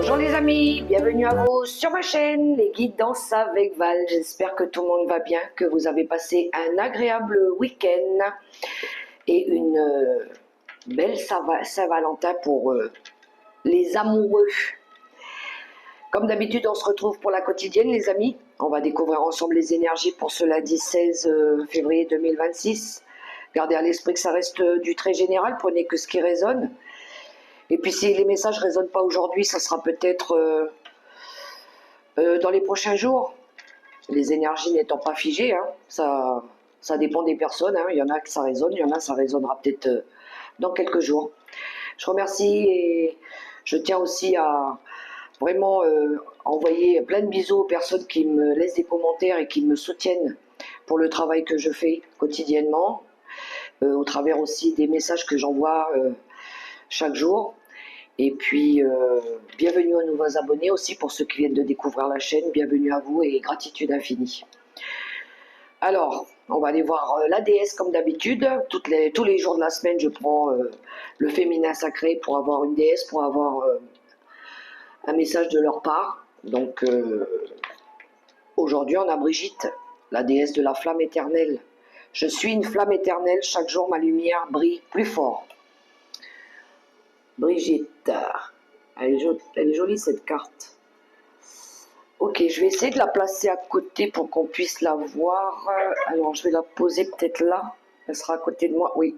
Bonjour les amis, bienvenue à vous sur ma chaîne, les guides danse avec Val. J'espère que tout le monde va bien, que vous avez passé un agréable week-end et une belle Saint-Valentin pour les amoureux. Comme d'habitude, on se retrouve pour la quotidienne les amis. On va découvrir ensemble les énergies pour ce lundi 16 février 2026. Gardez à l'esprit que ça reste du très général, prenez que ce qui résonne. Et puis si les messages ne résonnent pas aujourd'hui, ça sera peut-être dans les prochains jours. Les énergies n'étant pas figées, hein, ça dépend des personnes. Hein. Il y en a que ça résonne, il y en a ça résonnera peut-être dans quelques jours. Je remercie et je tiens aussi à vraiment envoyer plein de bisous aux personnes qui me laissent des commentaires et qui me soutiennent pour le travail que je fais quotidiennement, au travers aussi des messages que j'envoie chaque jour. Et puis, bienvenue aux nouveaux abonnés aussi pour ceux qui viennent de découvrir la chaîne. Bienvenue à vous et gratitude infinie. Alors, on va aller voir la déesse comme d'habitude. Tous les jours de la semaine, je prends le féminin sacré pour avoir une déesse, pour avoir un message de leur part. Donc, aujourd'hui, on a Brigitte, la déesse de la flamme éternelle. Je suis une flamme éternelle, chaque jour ma lumière brille plus fort. Brigitte, elle est jolie cette carte. Ok, je vais essayer de la placer à côté pour qu'on puisse la voir. Alors, je vais la poser peut-être là. Elle sera à côté de moi, oui.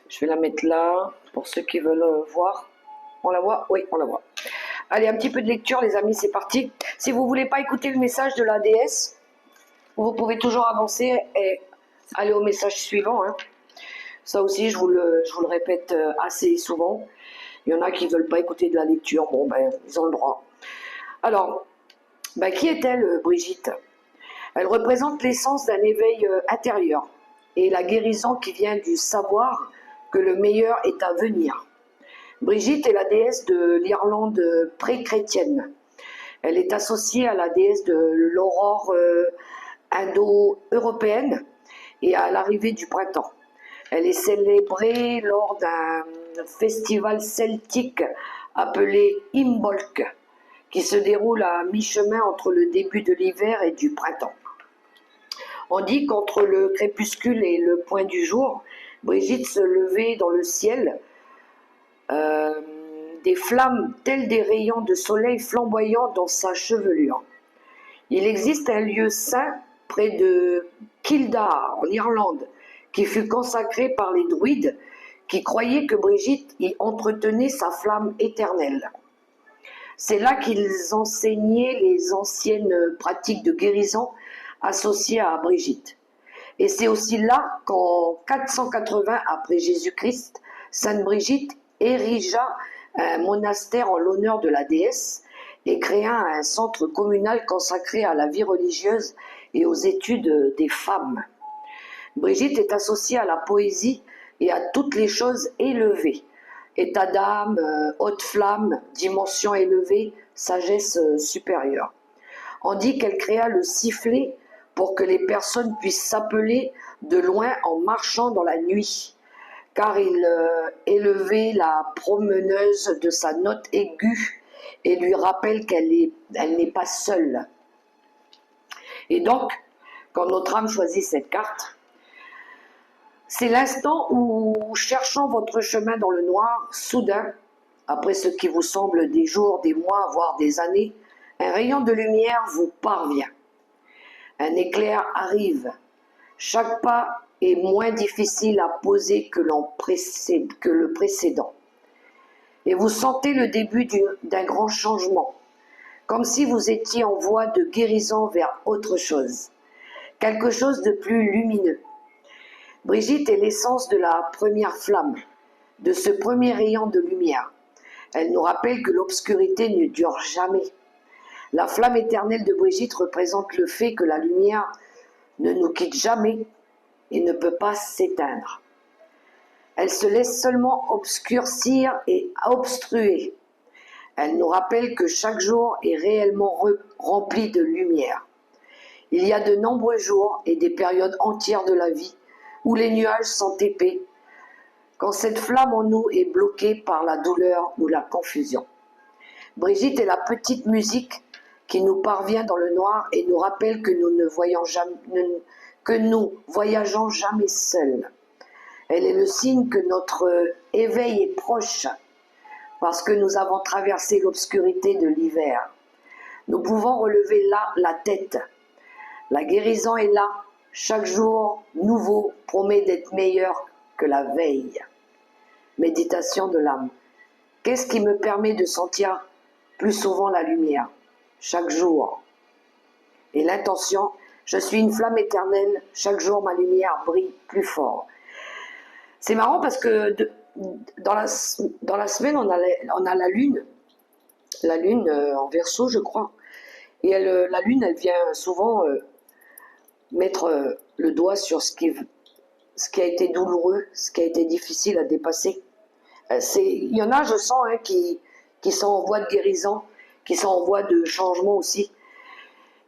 Je vais la mettre là, pour ceux qui veulent voir. On la voit? Oui, on la voit. Allez, un petit peu de lecture, les amis, c'est parti. Si vous ne voulez pas écouter le message de la déesse, vous pouvez toujours avancer et aller au message suivant. Hein. Ça aussi, je vous le répète assez souvent. Il y en a qui ne veulent pas écouter de la lecture. Bon, ben, ils ont le droit. Alors, ben, qui est-elle, Brigitte? Elle représente l'essence d'un éveil intérieur et la guérison qui vient du savoir que le meilleur est à venir. Brigitte est la déesse de l'Irlande pré-chrétienne. Elle est associée à la déesse de l'aurore indo-européenne et à l'arrivée du printemps. Elle est célébrée lors d'un festival celtique appelé Imbolc, qui se déroule à mi-chemin entre le début de l'hiver et du printemps. On dit qu'entre le crépuscule et le point du jour, Brigitte se levait dans le ciel des flammes telles des rayons de soleil flamboyants dans sa chevelure. Il existe un lieu saint près de Kildare, en Irlande, qui fut consacré par les druides qui croyaient que Brigitte y entretenait sa flamme éternelle. C'est là qu'ils enseignaient les anciennes pratiques de guérison associées à Brigitte. Et c'est aussi là qu'en 480 après Jésus-Christ, Sainte Brigitte érigea un monastère en l'honneur de la déesse et créa un centre communal consacré à la vie religieuse et aux études des femmes. Brigitte est associée à la poésie et à toutes les choses élevées. État d'âme, haute flamme, dimension élevée, sagesse supérieure. On dit qu'elle créa le sifflet pour que les personnes puissent s'appeler de loin en marchant dans la nuit, car il élevait la promeneuse de sa note aiguë et lui rappelle qu'elle n'est pas seule. Et donc, quand notre âme choisit cette carte, c'est l'instant où, cherchant votre chemin dans le noir, soudain, après ce qui vous semble des jours, des mois, voire des années, un rayon de lumière vous parvient. Un éclair arrive. Chaque pas est moins difficile à poser que le précédent. Et vous sentez le début d'un grand changement, comme si vous étiez en voie de guérison vers autre chose, quelque chose de plus lumineux. Brigitte est l'essence de la première flamme, de ce premier rayon de lumière. Elle nous rappelle que l'obscurité ne dure jamais. La flamme éternelle de Brigitte représente le fait que la lumière ne nous quitte jamais et ne peut pas s'éteindre. Elle se laisse seulement obscurcir et obstruer. Elle nous rappelle que chaque jour est réellement rempli de lumière. Il y a de nombreux jours et des périodes entières de la vie où les nuages sont épais, quand cette flamme en nous est bloquée par la douleur ou la confusion. Brigitte est la petite musique qui nous parvient dans le noir et nous rappelle que nous voyageons jamais seuls. Elle est le signe que notre éveil est proche parce que nous avons traversé l'obscurité de l'hiver. Nous pouvons relever là la tête. La guérison est là. Chaque jour nouveau promet d'être meilleur que la veille. Méditation de l'âme. Qu'est-ce qui me permet de sentir plus souvent la lumière? Chaque jour. Et l'intention, je suis une flamme éternelle, chaque jour ma lumière brille plus fort. C'est marrant parce que dans la semaine, on a la lune en Verseau, je crois. Et la lune, elle vient souvent mettre le doigt sur ce qui a été douloureux, ce qui a été difficile à dépasser. Il y en a, je sens, hein, qui sont en voie de guérison, qui sont en voie de changement aussi,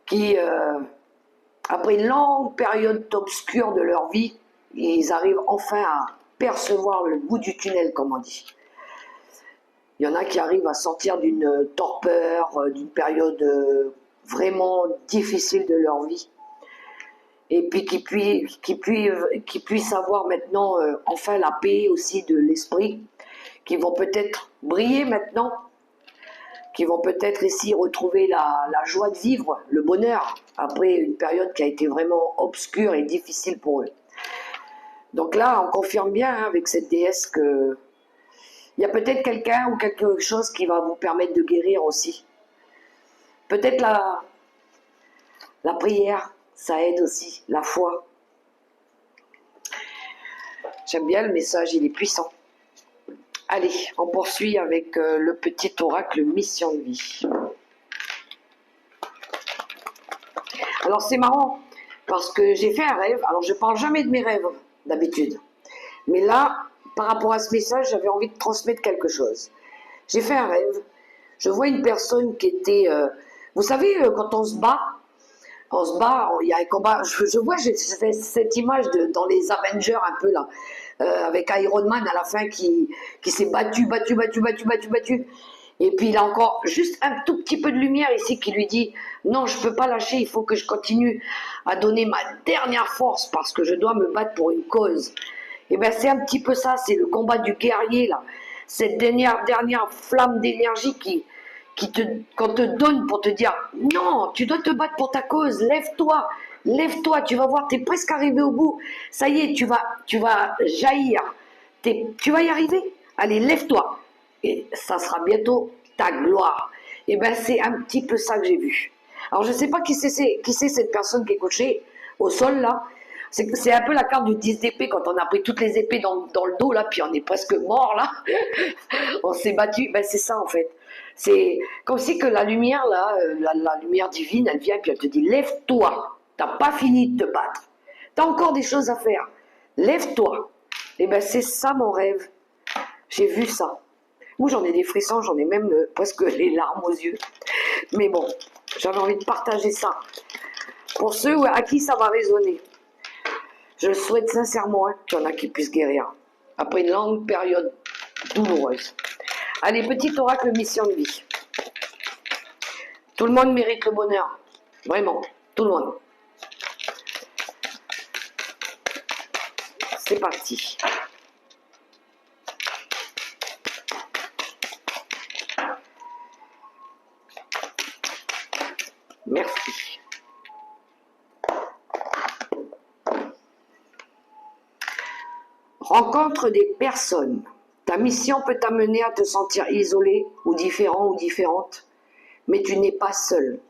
qui, après une longue période obscure de leur vie, ils arrivent enfin à percevoir le bout du tunnel, comme on dit. Il y en a qui arrivent à sortir d'une torpeur, d'une période vraiment difficile de leur vie, et puis qui puissent avoir maintenant enfin la paix aussi de l'esprit, qui vont peut-être briller maintenant, qui vont peut-être ici retrouver la joie de vivre, le bonheur, après une période qui a été vraiment obscure et difficile pour eux. Donc là, on confirme bien hein, avec cette déesse que il y a peut-être quelqu'un ou quelque chose qui va vous permettre de guérir aussi. Peut-être la prière, ça aide aussi, la foi. J'aime bien le message, il est puissant. Allez, on poursuit avec le petit oracle mission de vie. Alors c'est marrant, parce que j'ai fait un rêve, alors je ne parle jamais de mes rêves d'habitude, mais là, par rapport à ce message, j'avais envie de transmettre quelque chose. J'ai fait un rêve, je vois une personne qui était... vous savez, quand on se bat, il y a un combat, je vois cette image dans les Avengers un peu là, avec Iron Man à la fin qui s'est battu. Et puis il a encore juste un tout petit peu de lumière ici qui lui dit « Non, je ne peux pas lâcher, il faut que je continue à donner ma dernière force parce que je dois me battre pour une cause. » Et bien c'est un petit peu ça, c'est le combat du guerrier là, cette dernière flamme d'énergie qu'on te donne pour te dire « Non, tu dois te battre pour ta cause, lève-toi, tu vas voir, tu es presque arrivé au bout, ça y est, tu vas jaillir, tu vas y arriver, allez, lève-toi. » Et ça sera bientôt ta gloire. Et bien c'est un petit peu ça que j'ai vu. Alors je ne sais pas qui c'est cette personne qui est couchée au sol là. C'est un peu la carte du 10 d'épée quand on a pris toutes les épées dans le dos là, puis on est presque mort là. On s'est battu. Ben c'est ça en fait. C'est comme si que la lumière là, la lumière divine, elle vient et puis elle te dit lève-toi. T'as pas fini de te battre. T'as encore des choses à faire. Lève-toi. Et ben c'est ça mon rêve. J'ai vu ça. Moi, j'en ai des frissons, j'en ai même presque les larmes aux yeux. Mais bon, j'avais envie de partager ça. Pour ceux à qui ça va résonner, je souhaite sincèrement qu'il y en a qui puissent guérir. Après une longue période douloureuse. Allez, petit oracle mission de vie. Tout le monde mérite le bonheur. Vraiment, tout le monde. C'est parti. Merci. Rencontre des personnes. Ta mission peut t'amener à te sentir isolé ou différent ou différente, mais tu n'es pas seul.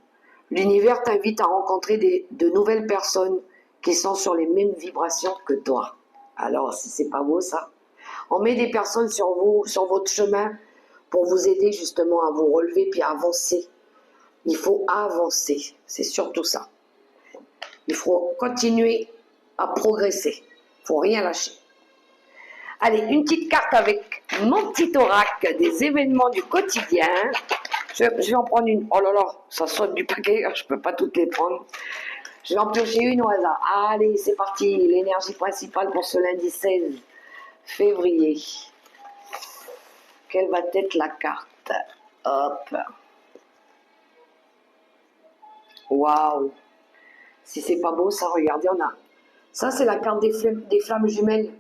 L'univers t'invite à rencontrer de nouvelles personnes qui sont sur les mêmes vibrations que toi. Alors, si c'est pas beau ça, on met des personnes sur votre chemin pour vous aider justement à vous relever puis à avancer. Il faut avancer, c'est surtout ça. Il faut continuer à progresser, il ne faut rien lâcher. Allez, une petite carte avec mon petit oracle des événements du quotidien. Je vais en prendre une. Oh là là, ça saute du paquet, je ne peux pas toutes les prendre. Je vais en piocher une au hasard. Allez, c'est parti, l'énergie principale pour ce lundi 16 février. Quelle va être la carte? Hop. Waouh. Si c'est pas beau, ça, regardez, on a... Ça, c'est la carte des flammes jumelles.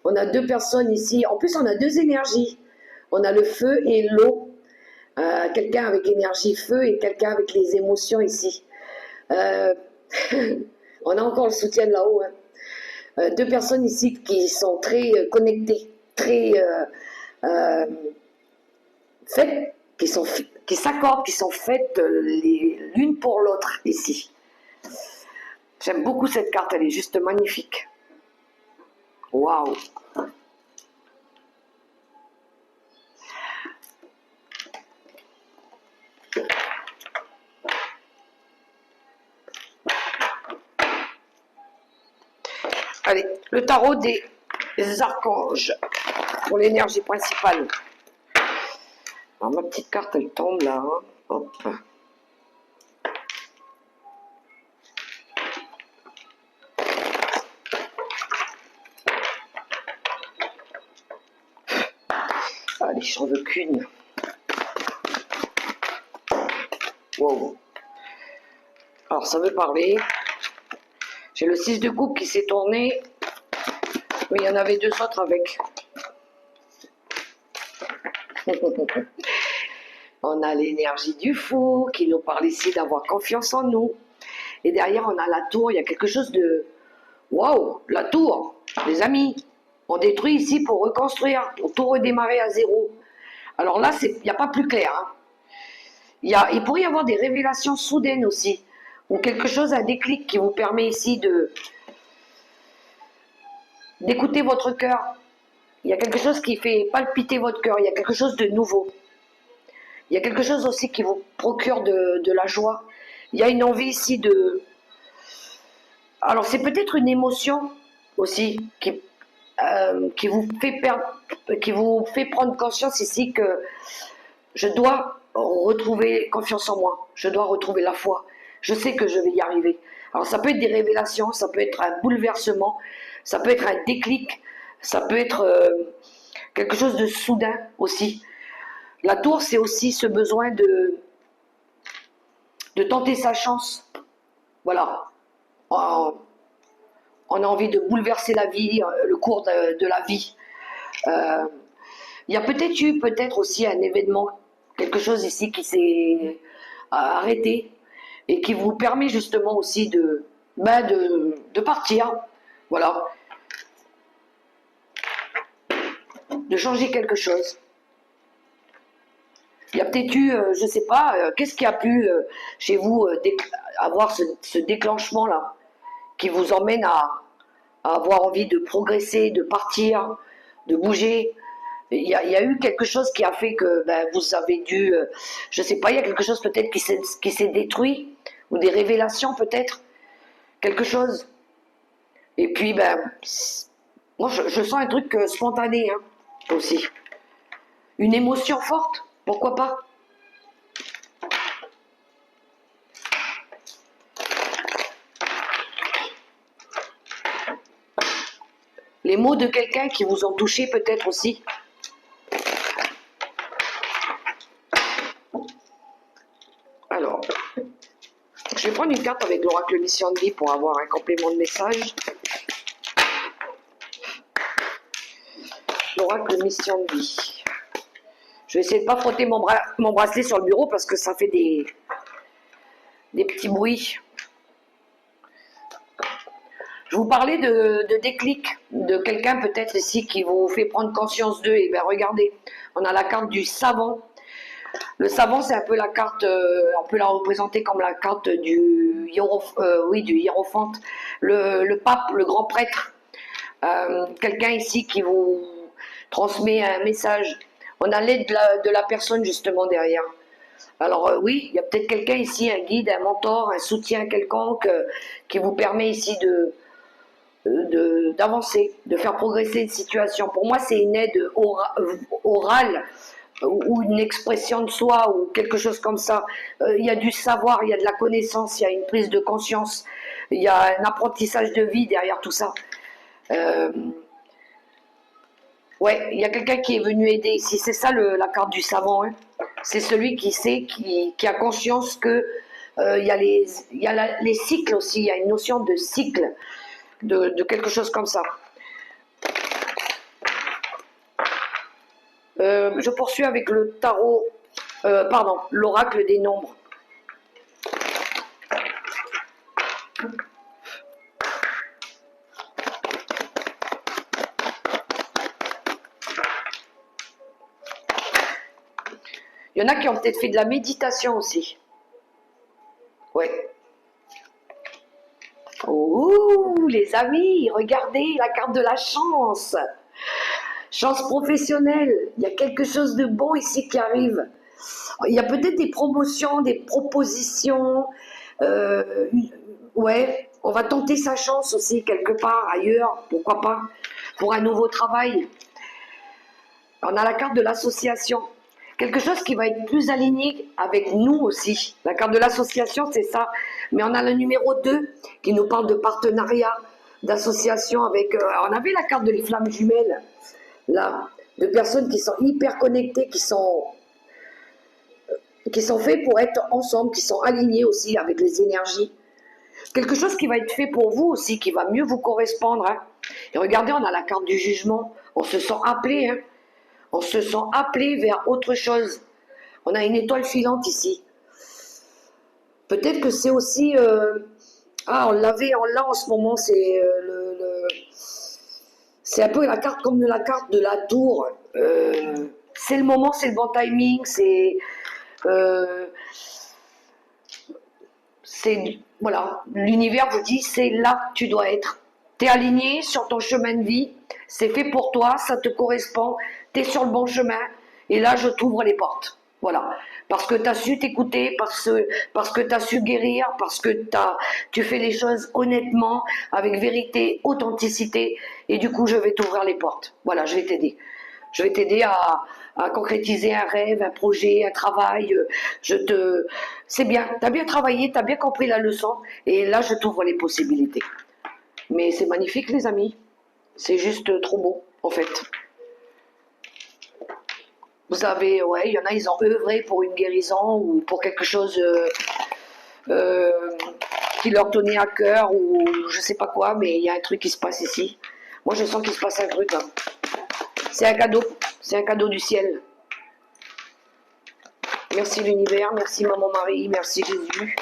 On a deux personnes ici. En plus, on a deux énergies. On a le feu et l'eau. Quelqu'un avec énergie feu et quelqu'un avec les émotions ici. On a encore le soutien de là-haut. Hein. Deux personnes ici qui sont très connectées, très faites, qui s'accordent, qui sont faites l'une pour l'autre ici. J'aime beaucoup cette carte, elle est juste magnifique. Waouh! Allez, le tarot des archanges pour l'énergie principale. Alors, ma petite carte, elle tombe là. Hein. Hop. Allez, j'en veux qu'une. Wow. Alors, ça veut parler. J'ai le 6 de coupe qui s'est tourné. Mais il y en avait deux autres avec. On a l'énergie du fou qui nous parle ici d'avoir confiance en nous. Et derrière, on a la tour. Il y a quelque chose de... Waouh, la tour, les amis. On détruit ici pour reconstruire, pour tout redémarrer à zéro. Alors là, il n'y a pas plus clair. Hein. Il pourrait y avoir des révélations soudaines aussi. Ou quelque chose, un déclic qui vous permet ici d'écouter votre cœur. Il y a quelque chose qui fait palpiter votre cœur. Il y a quelque chose de nouveau. Il y a quelque chose aussi qui vous procure de la joie. Il y a une envie ici de... Alors c'est peut-être une émotion aussi qui vous fait prendre conscience ici que je dois retrouver confiance en moi. Je dois retrouver la foi. Je sais que je vais y arriver. Alors ça peut être des révélations, ça peut être un bouleversement, ça peut être un déclic, ça peut être quelque chose de soudain aussi. La tour, c'est aussi ce besoin de tenter sa chance. Voilà. On a envie de bouleverser la vie, le cours de la vie. Il y a peut-être aussi un événement, quelque chose ici qui s'est arrêté et qui vous permet justement aussi de partir, voilà, de changer quelque chose. Il y a peut-être eu, je ne sais pas, qu'est-ce qui a pu chez vous avoir ce déclenchement-là qui vous emmène à avoir envie de progresser, de partir, de bouger. Il y a eu quelque chose qui a fait que vous avez dû, je ne sais pas, il y a quelque chose peut-être qui s'est détruit, ou des révélations peut-être, quelque chose. Et puis, moi je sens un truc spontané hein, aussi. Une émotion forte, pourquoi pas? Les mots de quelqu'un qui vous ont touché peut-être aussi. Alors, je vais prendre une carte avec l'oracle mission de vie pour avoir un complément de message. L'oracle mission de vie. Je vais essayer de ne pas frotter mon bracelet sur le bureau parce que ça fait des petits bruits. Je vous parlais de déclic, de quelqu'un peut-être ici qui vous fait prendre conscience d'eux. Et bien regardez, on a la carte du savant. Le savant, c'est un peu la carte, on peut la représenter comme la carte du hiérophante, le pape, le grand prêtre. Quelqu'un ici qui vous transmet un message. On a l'aide de la personne justement derrière. Alors oui, il y a peut-être quelqu'un ici, un guide, un mentor, un soutien quelconque qui vous permet ici d'avancer, de faire progresser une situation. Pour moi, c'est une aide orale ou une expression de soi ou quelque chose comme ça. Il y a du savoir, il y a de la connaissance, il y a une prise de conscience, il y a un apprentissage de vie derrière tout ça. Ouais, il y a quelqu'un qui est venu aider ici. C'est ça la carte du savant. Hein. C'est celui qui sait, qui a conscience que il y a les cycles aussi, il y a une notion de cycle, de quelque chose comme ça. Je poursuis avec le tarot, pardon, l'oracle des nombres. Il y en a qui ont peut-être fait de la méditation aussi. Ouais. Oh, les amis, regardez la carte de la chance. Chance professionnelle. Il y a quelque chose de bon ici qui arrive. Il y a peut-être des promotions, des propositions. Ouais, on va tenter sa chance aussi quelque part ailleurs, pourquoi pas, pour un nouveau travail. On a la carte de l'association. Quelque chose qui va être plus aligné avec nous aussi. La carte de l'association, c'est ça. Mais on a le numéro 2 qui nous parle de partenariat, d'association avec... on avait la carte de les flammes jumelles, là, de personnes qui sont hyper connectées, qui sont faits pour être ensemble, qui sont alignés aussi avec les énergies. Quelque chose qui va être fait pour vous aussi, qui va mieux vous correspondre. Hein. Et regardez, on a la carte du jugement. On se sent appelé, hein. On se sent appelé vers autre chose. On a une étoile filante ici. Peut-être que c'est aussi... on l'a en ce moment, c'est c'est un peu la carte comme la carte de la tour. C'est le moment, c'est le bon timing, voilà, l'univers vous dit c'est là que tu dois être. Tu es aligné sur ton chemin de vie, c'est fait pour toi, ça te correspond, tu es sur le bon chemin, et là je t'ouvre les portes. Voilà. Parce que tu as su t'écouter, parce que tu as su guérir, parce que tu fais les choses honnêtement, avec vérité, authenticité, et du coup je vais t'ouvrir les portes. Voilà, je vais t'aider. Je vais t'aider à concrétiser un rêve, un projet, un travail. C'est bien, tu as bien travaillé, tu as bien compris la leçon, et là je t'ouvre les possibilités. Mais c'est magnifique les amis, c'est juste trop beau en fait. Vous avez, ouais, il y en a, ils ont œuvré pour une guérison ou pour quelque chose qui leur tenait à cœur ou je sais pas quoi, mais il y a un truc qui se passe ici. Moi je sens qu'il se passe un truc là. C'est un cadeau du ciel. Merci l'univers, merci Maman Marie, merci Jésus.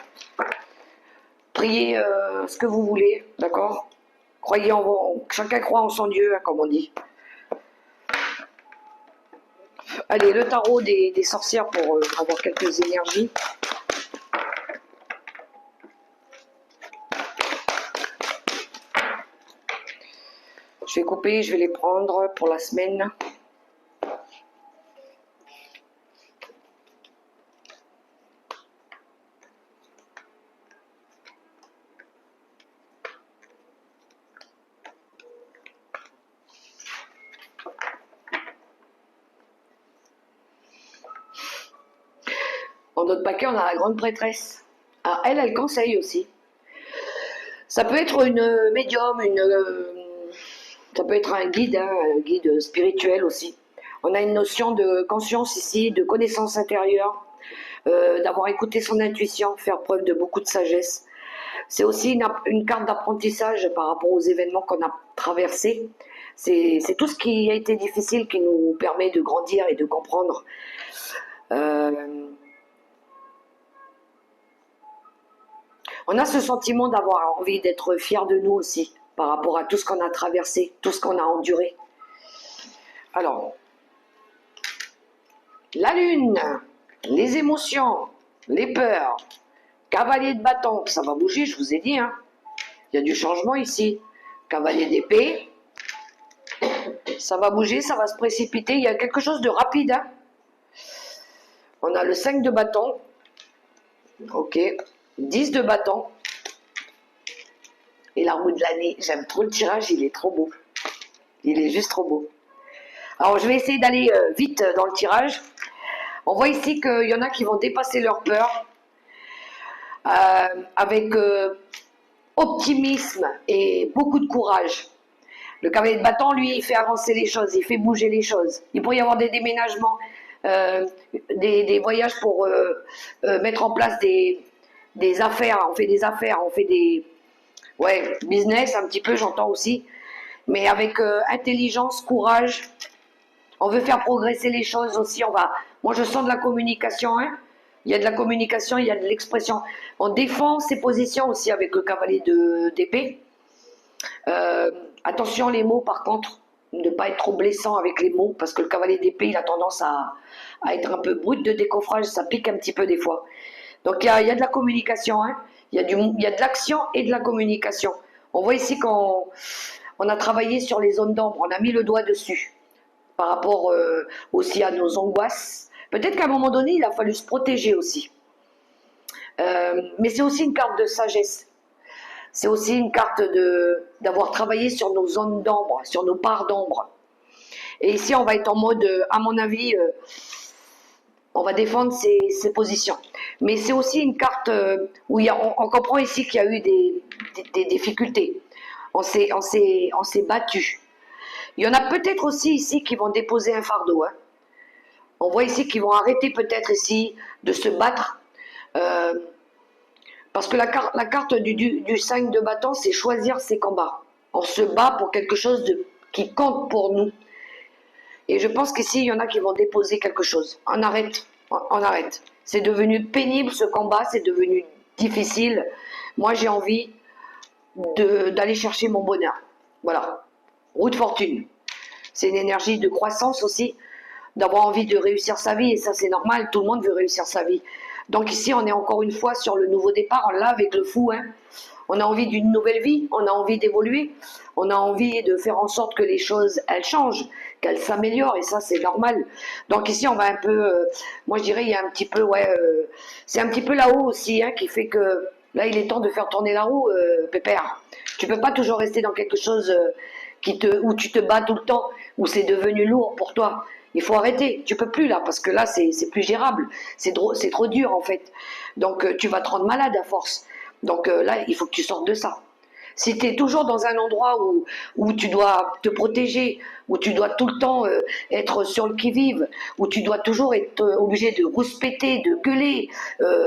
Priez ce que vous voulez, d'accord? Croyez en vous, chacun croit en son Dieu, hein, comme on dit. Allez, le tarot des sorcières pour avoir quelques énergies. Je vais couper, je vais les prendre pour la semaine. Dans notre paquet, on a la grande prêtresse. Alors, elle conseille aussi. Ça peut être une médium, ça peut être un guide, hein, un guide spirituel aussi. On a une notion de conscience ici, de connaissance intérieure, d'avoir écouté son intuition, faire preuve de beaucoup de sagesse. C'est aussi une carte d'apprentissage par rapport aux événements qu'on a traversés. C'est tout ce qui a été difficile qui nous permet de grandir et de comprendre. On a ce sentiment d'avoir envie d'être fier de nous aussi, par rapport à tout ce qu'on a traversé, tout ce qu'on a enduré. Alors, la lune, les émotions, les peurs, cavalier de bâton, ça va bouger, je vous ai dit, hein. Il y a du changement ici. Cavalier d'épée, ça va bouger, ça va se précipiter, il y a quelque chose de rapide, hein. On a le 5 de bâton, ok, 10 de bâton, et la roue de l'année. J'aime trop le tirage, il est trop beau. Il est juste trop beau. Alors je vais essayer d'aller vite dans le tirage. On voit ici qu'il y en a qui vont dépasser leur peur avec optimisme et beaucoup de courage. Le cavalier de bâton, lui, il fait avancer les choses, il fait bouger les choses. Il pourrait y avoir des déménagements, des voyages pour mettre en place des affaires. On fait des affaires, on fait des business un petit peu, j'entends aussi, mais avec intelligence, courage. On veut faire progresser les choses aussi. Moi, je sens de la communication. Hein. Il y a de la communication, il y a de l'expression. On défend ses positions aussi avec le cavalier d'épée. Attention les mots, par contre, ne pas être trop blessant avec les mots, parce que le cavalier d'épée, il a tendance à être un peu brut de décoffrage, ça pique un petit peu des fois. Donc il y a de la communication, hein. Il y a de l'action et de la communication. On voit ici qu'on a travaillé sur les zones d'ombre, on a mis le doigt dessus, par rapport aussi à nos angoisses. Peut-être qu'à un moment donné, il a fallu se protéger aussi. Mais c'est aussi une carte de sagesse. C'est aussi une carte d'avoir travaillé sur nos zones d'ombre, sur nos parts d'ombre. Et ici, on va être en mode, à mon avis, on va défendre ses positions. Mais c'est aussi une carte où on comprend ici qu'il y a eu des difficultés. On s'est battu. Il y en a peut-être aussi ici qui vont déposer un fardeau. Hein. On voit ici qu'ils vont arrêter peut-être ici de se battre. Parce que la carte du 5 de bâton, c'est choisir ses combats. On se bat pour quelque chose qui compte pour nous. Et je pense qu'ici, il y en a qui vont déposer quelque chose. On arrête. On arrête. C'est devenu pénible ce combat, c'est devenu difficile. Moi, j'ai envie d'aller chercher mon bonheur. Voilà. Roue de fortune. C'est une énergie de croissance aussi, d'avoir envie de réussir sa vie. Et ça, c'est normal. Tout le monde veut réussir sa vie. Donc ici, on est encore une fois sur le nouveau départ. On l'a avec le fou. Hein. On a envie d'une nouvelle vie. On a envie d'évoluer. On a envie de faire en sorte que les choses, elles changent, qu'elles s'améliorent. Et ça, c'est normal. Donc ici, on va un peu... moi, je dirais, il y a un petit peu... c'est un petit peu là-haut aussi, hein, qui fait que... Là, il est temps de faire tourner la roue, pépère. Tu peux pas toujours rester dans quelque chose où tu te bats tout le temps, où c'est devenu lourd pour toi. Il faut arrêter. Tu peux plus là, parce que là, c'est plus gérable. C'est trop dur, en fait. Donc, tu vas te rendre malade à force. Donc là, il faut que tu sortes de ça. Si tu es toujours dans un endroit où tu dois te protéger, où tu dois tout le temps être sur le qui-vive, où tu dois toujours être obligé de rouspéter, de gueuler,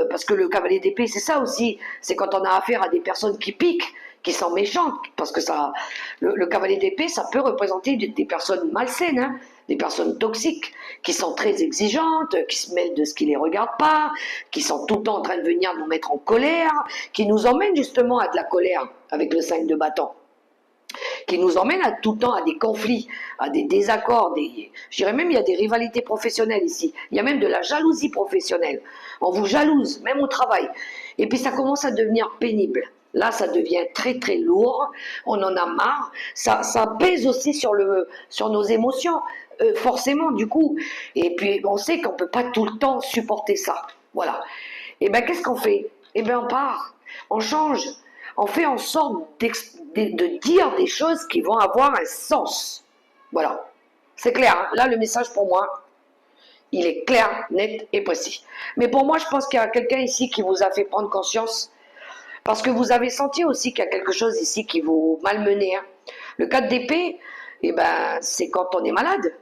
parce que le cavalier d'épée, c'est ça aussi. C'est quand on a affaire à des personnes qui piquent, qui sont méchantes, parce que ça, le cavalier d'épée, ça peut représenter des personnes malsaines, hein, des personnes toxiques, qui sont très exigeantes, qui se mêlent de ce qui les regarde pas, qui sont tout le temps en train de venir nous mettre en colère, qui nous emmènent justement à de la colère avec le 5 de bâton, qui nous emmènent tout le temps à des conflits, à des désaccords, je dirais même il y a des rivalités professionnelles ici, il y a même de la jalousie professionnelle, on vous jalouse, même au travail, et puis ça commence à devenir pénible. Là, ça devient très très lourd, on en a marre, ça pèse aussi sur nos émotions, forcément du coup, et puis on sait qu'on ne peut pas tout le temps supporter ça, voilà. Et bien qu'est-ce qu'on fait? Et bien on part, on change, on fait en sorte de dire des choses qui vont avoir un sens, voilà. C'est clair, hein. Là le message pour moi, il est clair, net et précis. Mais pour moi, je pense qu'il y a quelqu'un ici qui vous a fait prendre conscience. Parce que vous avez senti aussi qu'il y a quelque chose ici qui vous malmenait. Hein. Le 4 d'épée, eh ben, c'est quand on est malade.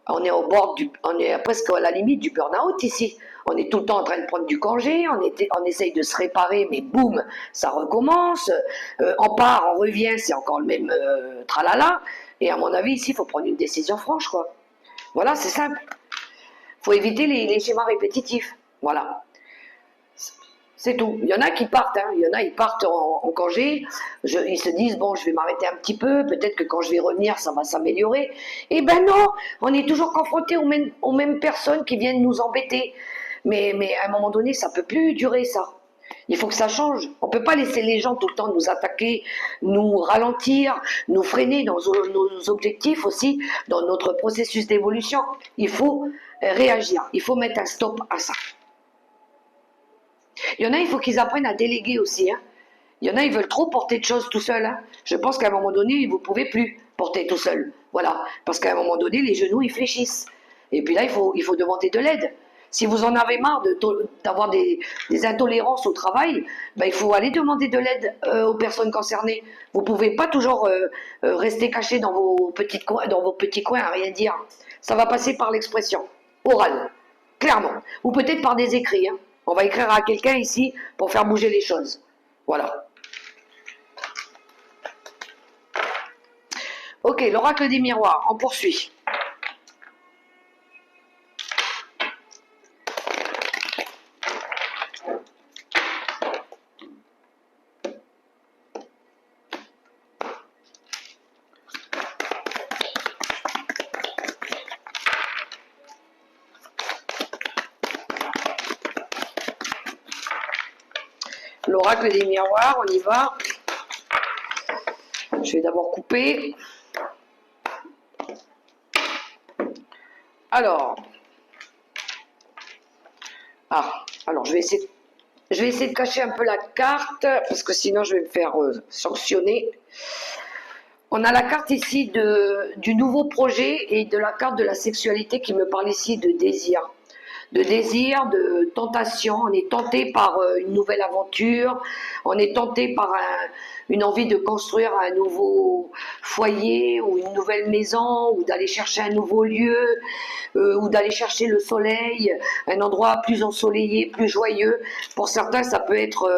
On est on est presque à la limite du burn-out ici. On est tout le temps en train de prendre du congé, on essaye de se réparer, mais boum, ça recommence. On part, on revient, c'est encore le même tralala. Et à mon avis, ici, il faut prendre une décision franche, quoi. Voilà, c'est simple. Il faut éviter les schémas répétitifs. Voilà. C'est tout. Il y en a qui partent, hein. Il y en a, ils partent en congé. Ils se disent, bon, je vais m'arrêter un petit peu. Peut-être que quand je vais revenir, ça va s'améliorer. Eh ben non, on est toujours confronté aux mêmes personnes qui viennent nous embêter. Mais à un moment donné, ça peut plus durer, ça. Il faut que ça change. On peut pas laisser les gens tout le temps nous attaquer, nous ralentir, nous freiner dans nos objectifs aussi, dans notre processus d'évolution. Il faut réagir. Il faut mettre un stop à ça. Il y en a, il faut qu'ils apprennent à déléguer aussi. Hein. Il y en a, ils veulent trop porter de choses tout seuls. Hein. Je pense qu'à un moment donné, vous ne pouvez plus porter tout seul. Voilà. Parce qu'à un moment donné, les genoux, ils fléchissent. Et puis là, il faut demander de l'aide. Si vous en avez marre d'avoir des intolérances au travail, ben, il faut aller demander de l'aide aux personnes concernées. Vous ne pouvez pas toujours rester caché dans vos petits coins à rien dire. Ça va passer par l'expression. Oral, clairement. Ou peut-être par des écrits. Hein. On va écrire à quelqu'un ici pour faire bouger les choses. Voilà. Ok, l'oracle des miroirs, on poursuit. L'oracle des miroirs, on y va. Je vais d'abord couper. Alors, alors je vais essayer de cacher un peu la carte parce que sinon je vais me faire sanctionner. On a la carte ici du nouveau projet et de la carte de la sexualité qui me parle ici de désir. De désir, de tentation, on est tenté par une nouvelle aventure, on est tenté par une envie de construire un nouveau foyer ou une nouvelle maison ou d'aller chercher un nouveau lieu ou d'aller chercher le soleil, un endroit plus ensoleillé, plus joyeux. Pour certains, ça peut être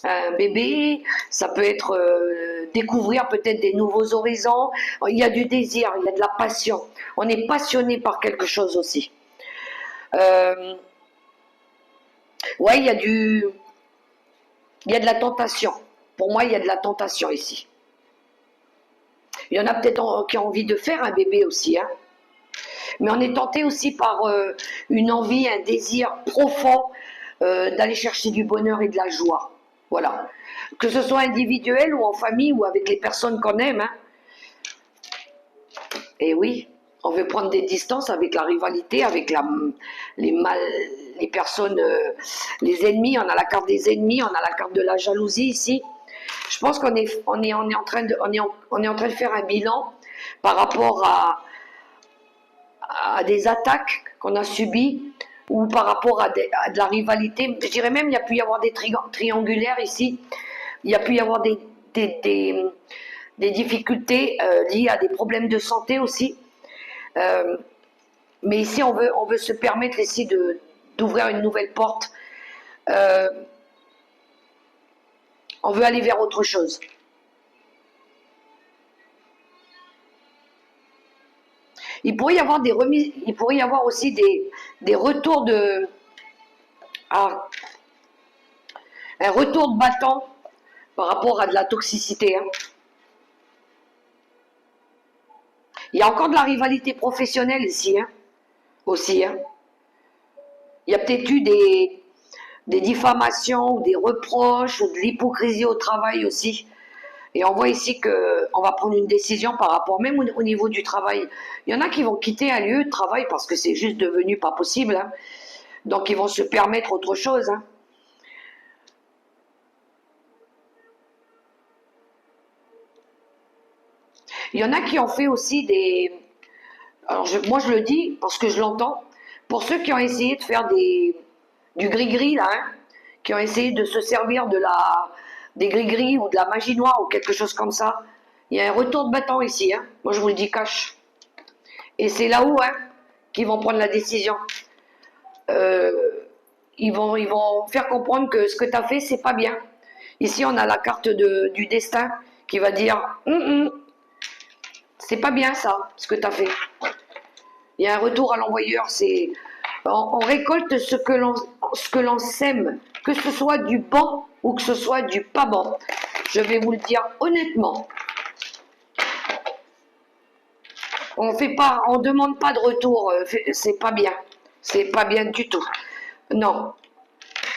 un bébé, ça peut être découvrir peut-être des nouveaux horizons. Il y a du désir, il y a de la passion. On est passionné par quelque chose aussi. Ouais, il y a de la tentation. Pour moi, il y a de la tentation ici. Il y en a peut-être qui ont envie de faire un bébé aussi, hein. Mais on est tenté aussi par une envie, un désir profond d'aller chercher du bonheur et de la joie. Voilà. Que ce soit individuel ou en famille ou avec les personnes qu'on aime, hein. Et oui, on veut prendre des distances avec la rivalité, avec les personnes, les ennemis. On a la carte des ennemis, on a la carte de la jalousie ici. Je pense qu'on est en train de faire un bilan par rapport à des attaques qu'on a subies ou par rapport à de la rivalité. Je dirais même il y a pu y avoir des triangulaires ici. Il y a pu y avoir des difficultés liées à des problèmes de santé aussi. Mais ici, on veut se permettre ici d'ouvrir une nouvelle porte. On veut aller vers autre chose. Il pourrait y avoir des remises, il pourrait y avoir aussi des retours un retour de bâton par rapport à de la toxicité. Hein. Il y a encore de la rivalité professionnelle ici, hein, aussi. Hein. Il y a peut-être eu des diffamations ou des reproches ou de l'hypocrisie au travail aussi. Et on voit ici qu'on va prendre une décision par rapport, même au niveau du travail. Il y en a qui vont quitter un lieu de travail parce que c'est juste devenu pas possible. Hein. Donc ils vont se permettre autre chose. Hein. Il y en a qui ont fait aussi des... Alors moi je le dis parce que je l'entends. Pour ceux qui ont essayé de faire du gris-gris, là, hein, qui ont essayé de se servir des gris-gris ou de la magie noire ou quelque chose comme ça, il y a un retour de bâton ici. Hein. Moi je vous le dis cash. Et c'est là-haut hein, qu'ils vont prendre la décision. Ils vont faire comprendre que ce que tu as fait, c'est pas bien. Ici, on a la carte du destin qui va dire c'est pas bien ça, ce que tu as fait. Il y a un retour à l'envoyeur. On récolte ce que l'on sème, que ce soit du bon ou que ce soit du pas bon. Je vais vous le dire honnêtement. On demande pas de retour, c'est pas bien. C'est pas bien du tout. Non.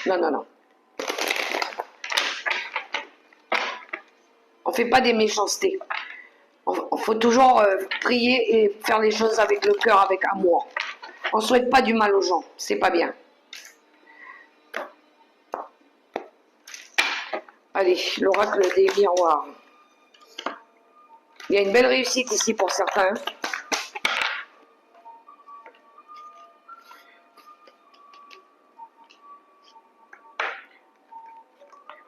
Non, non, non. On fait pas des méchancetés. Il faut toujours prier et faire les choses avec le cœur, avec amour. On ne souhaite pas du mal aux gens. C'est pas bien. Allez, l'oracle des miroirs. Il y a une belle réussite ici pour certains.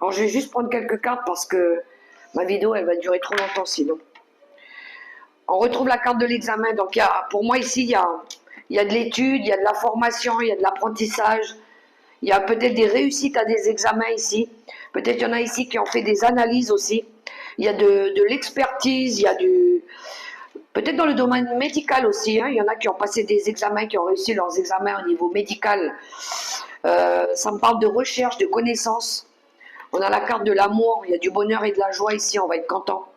Alors je vais juste prendre quelques cartes parce que ma vidéo elle va durer trop longtemps sinon. On retrouve la carte de l'examen. Donc pour moi ici il y a Il y a de l'étude, il y a de la formation, il y a de l'apprentissage. Il y a peut-être des réussites à des examens ici. Peut-être il y en a ici qui ont fait des analyses aussi. Il y a de l'expertise, il y a du... Peut-être dans le domaine médical aussi, hein. Il y en a qui ont passé des examens, qui ont réussi leurs examens au niveau médical. Ça me parle de recherche, de connaissances. On a la carte de l'amour, il y a du bonheur et de la joie ici, on va être content.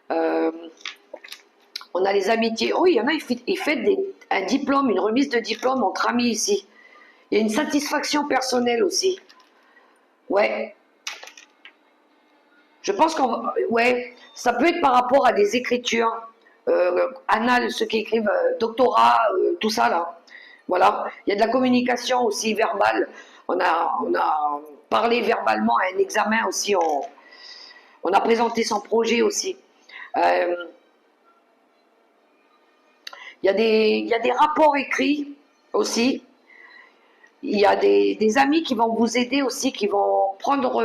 On a les amitiés. Oh, il y en a, il fait un diplôme, une remise de diplôme entre amis ici. Il y a une satisfaction personnelle aussi. Ouais. Je pense ouais, ça peut être par rapport à des écritures. Annales, ceux qui écrivent doctorat, tout ça là. Voilà. Il y a de la communication aussi verbale. On a parlé verbalement à un examen aussi. On a présenté son projet aussi. Il y a des rapports écrits aussi. Il y a des amis qui vont vous aider aussi, qui vont prendre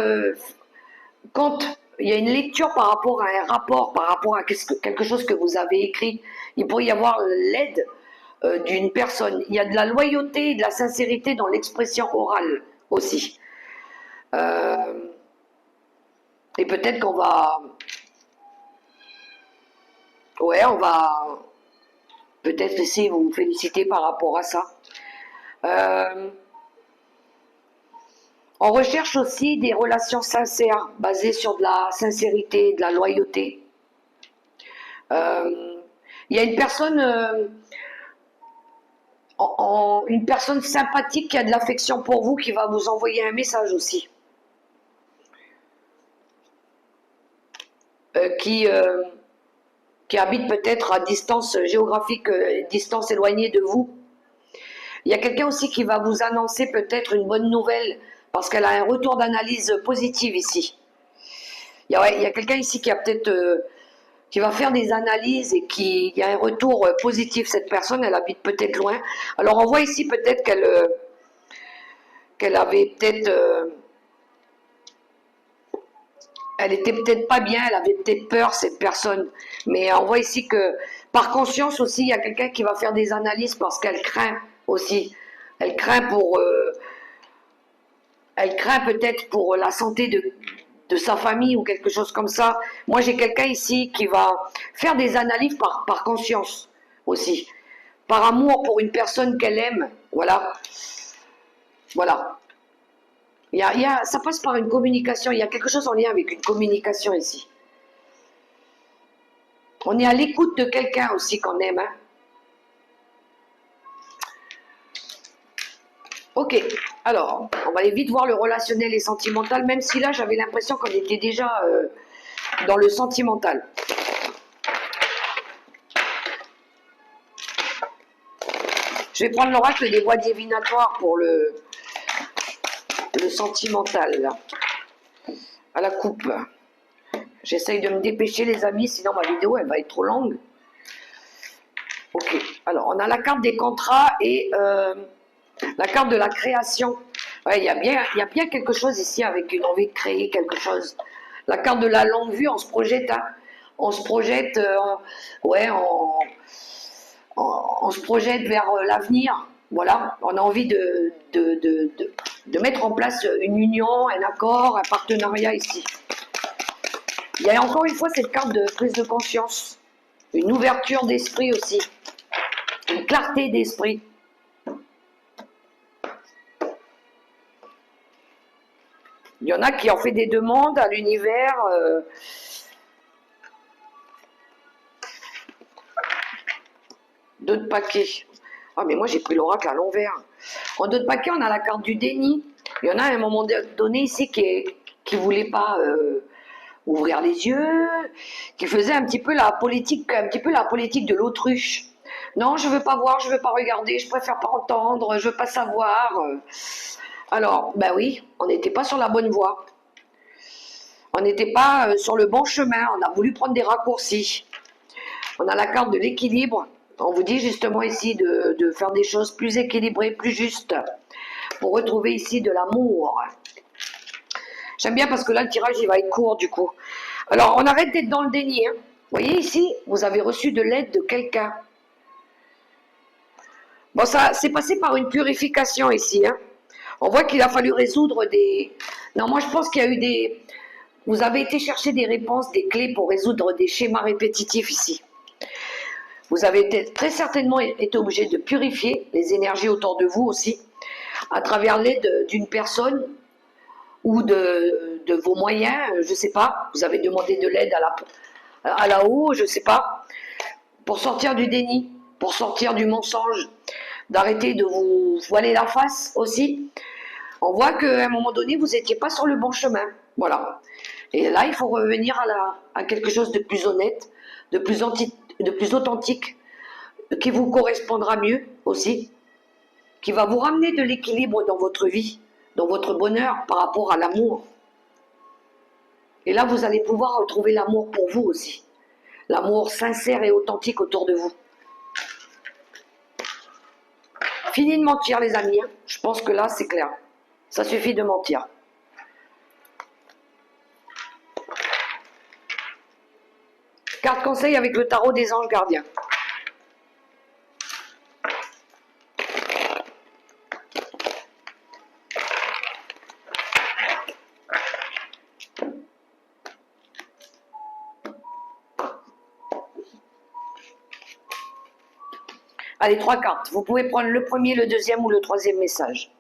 compte. Il y a une lecture par rapport à un rapport, par rapport à quelque chose que vous avez écrit. Il pourrait y avoir l'aide d'une personne. Il y a de la loyauté et de la sincérité dans l'expression orale aussi. Et peut-être qu'on va... Ouais, on va peut-être essayer de vous féliciter par rapport à ça. On recherche aussi des relations sincères, basées sur de la sincérité, de la loyauté. Il y a une personne, une personne sympathique qui a de l'affection pour vous, qui va vous envoyer un message aussi. Qui habite peut-être à distance géographique, distance éloignée de vous. Il y a quelqu'un aussi qui va vous annoncer peut-être une bonne nouvelle, parce qu'elle a un retour d'analyse positive ici. Il y a quelqu'un ici qui a peut-être... qui va faire des analyses et qui y a un retour positif. Cette personne, elle habite peut-être loin. Alors on voit ici peut-être qu'elle avait peut-être... elle était peut-être pas bien, elle avait peut-être peur, cette personne. Mais on voit ici que, par conscience aussi, il y a quelqu'un qui va faire des analyses parce qu'elle craint aussi. Elle craint pour... elle craint peut-être pour la santé de sa famille ou quelque chose comme ça. Moi, j'ai quelqu'un ici qui va faire des analyses par conscience aussi. Par amour pour une personne qu'elle aime. Voilà. Voilà. Ça passe par une communication. Il y a quelque chose en lien avec une communication ici. On est à l'écoute de quelqu'un aussi qu'on aime. Hein. Ok, alors, on va aller vite voir le relationnel et sentimental, même si là, j'avais l'impression qu'on était déjà dans le sentimental. Je vais prendre l'oracle des voies divinatoires pour le sentimental, là. À la coupe. J'essaye de me dépêcher, les amis, sinon ma vidéo, elle va être trop longue. Ok, alors, on a la carte des contrats et... la carte de la création. Ouais, il y a bien quelque chose ici avec une envie de créer quelque chose. La carte de la longue vue, on se projette, hein. On se projette, ouais, on se projette vers l'avenir. Voilà, on a envie de mettre en place une union, un accord, un partenariat ici. Il y a encore une fois cette carte de prise de conscience, une ouverture d'esprit aussi, une clarté d'esprit. Il y en a qui ont fait des demandes à l'univers. D'autres paquets. Ah, mais moi, j'ai pris l'oracle à l'envers. En d'autres paquets, on a la carte du déni. Il y en a à un moment donné ici qui ne voulait pas ouvrir les yeux, qui faisait un petit peu la politique de l'autruche. Non, je veux pas voir, je veux pas regarder, je préfère pas entendre, je veux pas savoir. Alors, ben oui, on n'était pas sur la bonne voie. On n'était pas sur le bon chemin, on a voulu prendre des raccourcis. On a la carte de l'équilibre. On vous dit justement ici de faire des choses plus équilibrées, plus justes, pour retrouver ici de l'amour. J'aime bien parce que là, le tirage, il va être court du coup. Alors, on arrête d'être dans le déni. Hein. Vous voyez ici, vous avez reçu de l'aide de quelqu'un. Bon, ça c'est passé par une purification ici. Hein. On voit qu'il a fallu résoudre des... Non, moi je pense qu'il y a eu des... Vous avez été chercher des réponses, des clés pour résoudre des schémas répétitifs ici. Vous avez très certainement été obligé de purifier les énergies autour de vous aussi, à travers l'aide d'une personne ou de vos moyens, je ne sais pas. Vous avez demandé de l'aide à la haut, je ne sais pas, pour sortir du déni, pour sortir du mensonge, d'arrêter de vous voiler la face aussi. On voit qu'à un moment donné, vous n'étiez pas sur le bon chemin. Voilà. Et là, il faut revenir à quelque chose de plus honnête, de plus authentique, qui vous correspondra mieux aussi, qui va vous ramener de l'équilibre dans votre vie, dans votre bonheur par rapport à l'amour. Et là, vous allez pouvoir retrouver l'amour pour vous aussi. L'amour sincère et authentique autour de vous. Fini de mentir, les amis. Je pense que là, c'est clair. Ça suffit de mentir. Carte conseil avec le tarot des anges gardiens. Allez, 3 cartes. Vous pouvez prendre le premier, le deuxième ou le troisième message.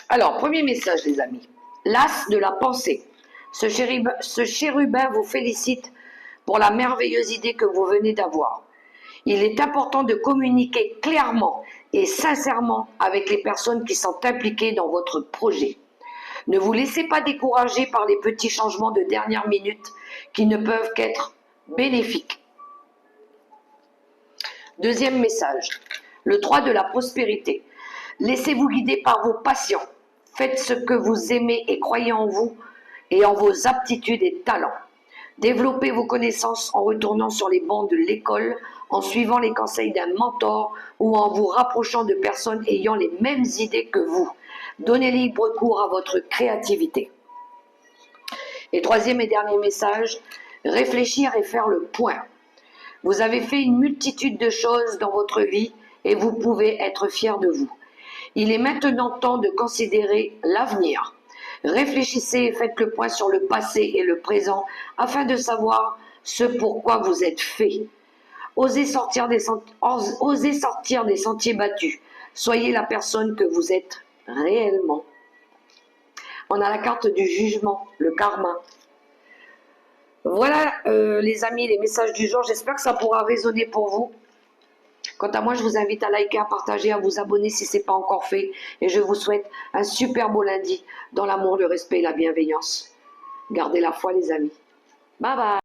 Alors, premier message, les amis. L'as de la pensée. Ce chérubin vous félicite pour la merveilleuse idée que vous venez d'avoir. Il est important de communiquer clairement et sincèrement avec les personnes qui sont impliquées dans votre projet. Ne vous laissez pas décourager par les petits changements de dernière minute qui ne peuvent qu'être bénéfiques. Deuxième message, le 3 de la prospérité. Laissez-vous guider par vos passions. Faites ce que vous aimez et croyez en vous et en vos aptitudes et talents. Développez vos connaissances en retournant sur les bancs de l'école, en suivant les conseils d'un mentor ou en vous rapprochant de personnes ayant les mêmes idées que vous. Donnez libre cours à votre créativité. Et troisième et dernier message, réfléchir et faire le point. Vous avez fait une multitude de choses dans votre vie et vous pouvez être fiers de vous. Il est maintenant temps de considérer l'avenir. Réfléchissez et faites le point sur le passé et le présent afin de savoir ce pourquoi vous êtes fait. Osez sortir des sentiers battus. Soyez la personne que vous êtes réellement. On a la carte du jugement, le karma. Voilà les amis, les messages du jour. J'espère que ça pourra résonner pour vous. Quant à moi, je vous invite à liker, à partager, à vous abonner si ce n'est pas encore fait. Et je vous souhaite un super beau lundi dans l'amour, le respect et la bienveillance. Gardez la foi les amis. Bye bye.